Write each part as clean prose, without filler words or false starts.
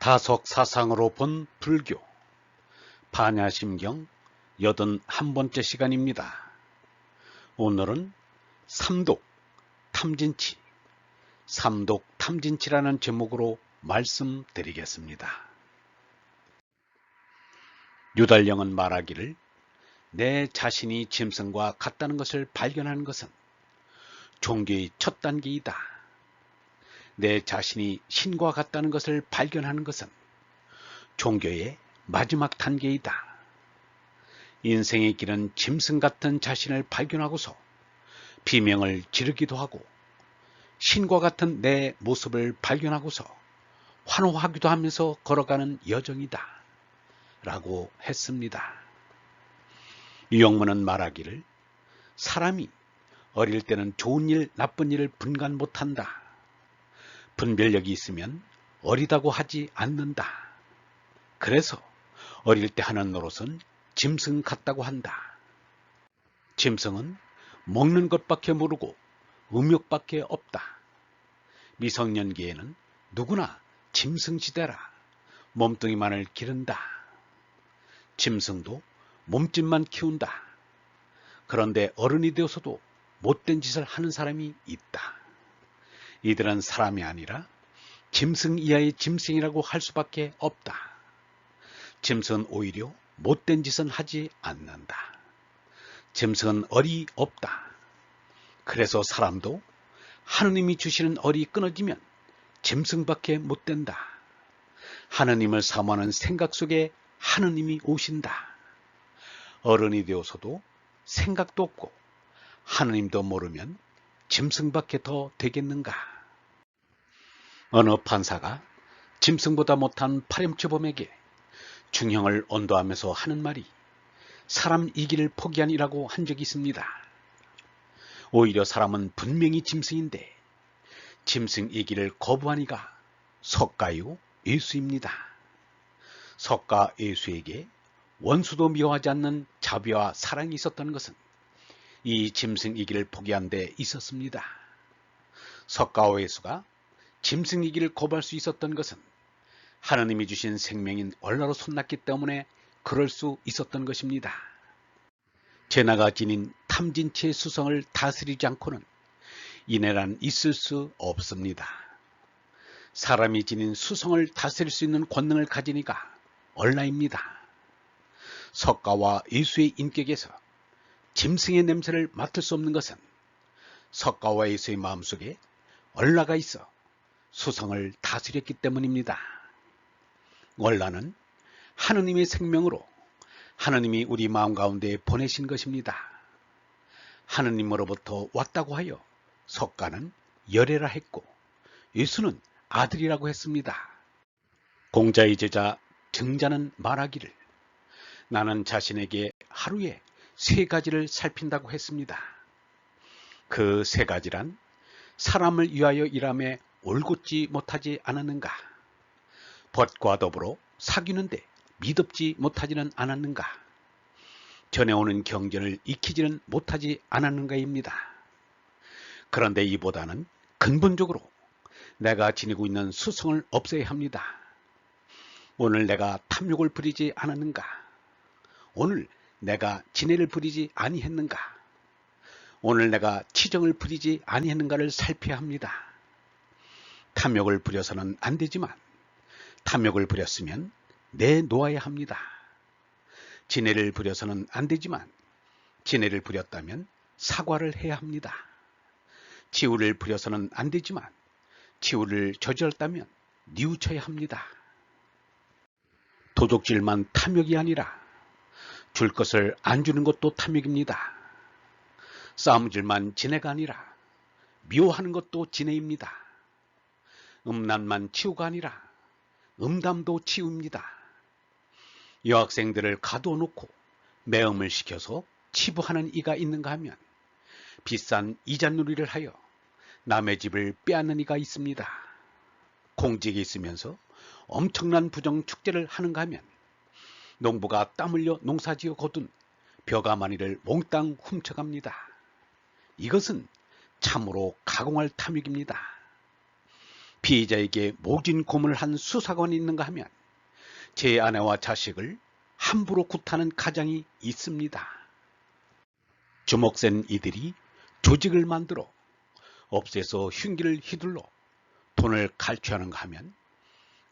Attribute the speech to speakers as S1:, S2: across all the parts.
S1: 다속 사상으로 본 불교 반야심경 81번째 시간입니다. 오늘은 삼독 탐진치, 삼독 탐진치라는 제목으로 말씀드리겠습니다. 유달령은 말하기를 내 자신이 짐승과 같다는 것을 발견하는 것은 종교의 첫 단계이다. 내 자신이 신과 같다는 것을 발견하는 것은 종교의 마지막 단계이다. 인생의 길은 짐승 같은 자신을 발견하고서 비명을 지르기도 하고 신과 같은 내 모습을 발견하고서 환호하기도 하면서 걸어가는 여정이다 라고 했습니다. 유영문은 말하기를 사람이 어릴 때는 좋은 일 나쁜 일을 분간 못한다. 분별력이 있으면 어리다고 하지 않는다. 그래서 어릴 때 하는 노릇은 짐승 같다고 한다. 짐승은 먹는 것밖에 모르고 음욕밖에 없다. 미성년기에는 누구나 짐승시대라 몸뚱이만을 기른다. 짐승도 몸집만 키운다. 그런데 어른이 되어서도 못된 짓을 하는 사람이 있다. 이들은 사람이 아니라 짐승 이하의 짐승이라고 할 수밖에 없다. 짐승은 오히려 못된 짓은 하지 않는다. 짐승은 얼이 없다. 그래서 사람도 하느님이 주시는 얼이 끊어지면 짐승밖에 못 된다. 하느님을 사모하는 생각 속에 하느님이 오신다. 어른이 되어서도 생각도 없고 하느님도 모르면 짐승밖에 더 되겠는가? 어느 판사가 짐승보다 못한 파렴치범에게 중형을 언도하면서 하는 말이 사람 이기를 포기하니라고 한 적이 있습니다. 오히려 사람은 분명히 짐승인데 짐승 이기를 거부하니가 석가요 예수입니다. 석가 예수에게 원수도 미워하지 않는 자비와 사랑이 있었던 것은 이 짐승 이기를 포기한 데 있었습니다. 석가와 예수가 짐승 이기를 거부할 수 있었던 것은 하느님이 주신 생명인 얼라로 손났기 때문에 그럴 수 있었던 것입니다. 제나가 지닌 탐진치의 수성을 다스리지 않고는 인애란 있을 수 없습니다. 사람이 지닌 수성을 다스릴 수 있는 권능을 가진 이가 얼라입니다. 석가와 예수의 인격에서 짐승의 냄새를 맡을 수 없는 것은 석가와 예수의 마음속에 얼라가 있어 수성을 다스렸기 때문입니다. 얼라는 하느님의 생명으로 하느님이 우리 마음 가운데 보내신 것입니다. 하느님으로부터 왔다고 하여 석가는 열애라 했고 예수는 아들이라고 했습니다. 공자의 제자 증자는 말하기를 나는 자신에게 하루에 3가지를 살핀다고 했습니다. 그 3가지란 사람을 위하여 일함에 올곧지 못하지 않았는가? 벗과 더불어 사귀는데 미덥지 못하지는 않았는가? 전해오는 경전을 익히지는 못하지 않았는가입니다. 그런데 이보다는 근본적으로 내가 지니고 있는 수성을 없애야 합니다. 오늘 내가 탐욕을 부리지 않았는가? 오늘 내가 진해를 부리지 아니했는가? 오늘 내가 치정을 부리지 아니했는가를 살펴야 합니다. 탐욕을 부려서는 안 되지만 탐욕을 부렸으면 내놓아야 합니다. 진해를 부려서는 안 되지만 진해를 부렸다면 사과를 해야 합니다. 치우를 부려서는 안 되지만 치우를 저질렀다면 뉘우쳐야 합니다. 도둑질만 탐욕이 아니라 줄 것을 안 주는 것도 탐욕입니다. 싸움질만 진해가 아니라 미워하는 것도 진해입니다. 음란만 치우가 아니라 음담도 치우입니다. 여학생들을 가두어 놓고 매음을 시켜서 치부하는 이가 있는가 하면 비싼 이잣놀이를 하여 남의 집을 빼앗는 이가 있습니다. 공직에 있으면서 엄청난 부정축제를 하는가 하면 농부가 땀 흘려 농사지어 거둔 벼가마니를 몽땅 훔쳐갑니다. 이것은 참으로 가공할 탐욕입니다. 피해자에게 모진 고문을 한 수사관이 있는가 하면 제 아내와 자식을 함부로 굿하는 가장이 있습니다. 주목센 이들이 조직을 만들어 업소에서 흉기를 휘둘러 돈을 갈취하는가 하면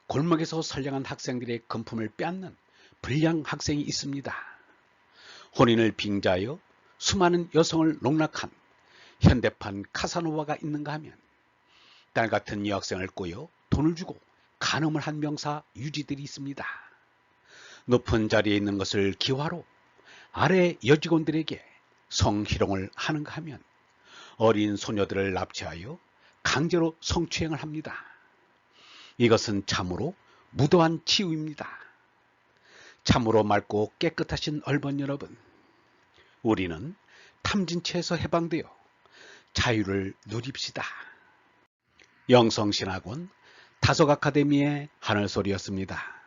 S1: 골목에서 선량한 학생들의 금품을 빼앗는 불량 학생이 있습니다. 혼인을 빙자하여 수많은 여성을 농락한 현대판 카사노바가 있는가 하면 딸 같은 여학생을 꼬여 돈을 주고 간음을 한 명사 유지들이 있습니다. 높은 자리에 있는 것을 기화로 아래 여직원들에게 성희롱을 하는가 하면 어린 소녀들을 납치하여 강제로 성추행을 합니다. 이것은 참으로 무도한 치유입니다. 참으로 맑고 깨끗하신 얼번 여러분, 우리는 탐진체에서 해방되어 자유를 누립시다. 영성신학원 다속아카데미의 하늘소리였습니다.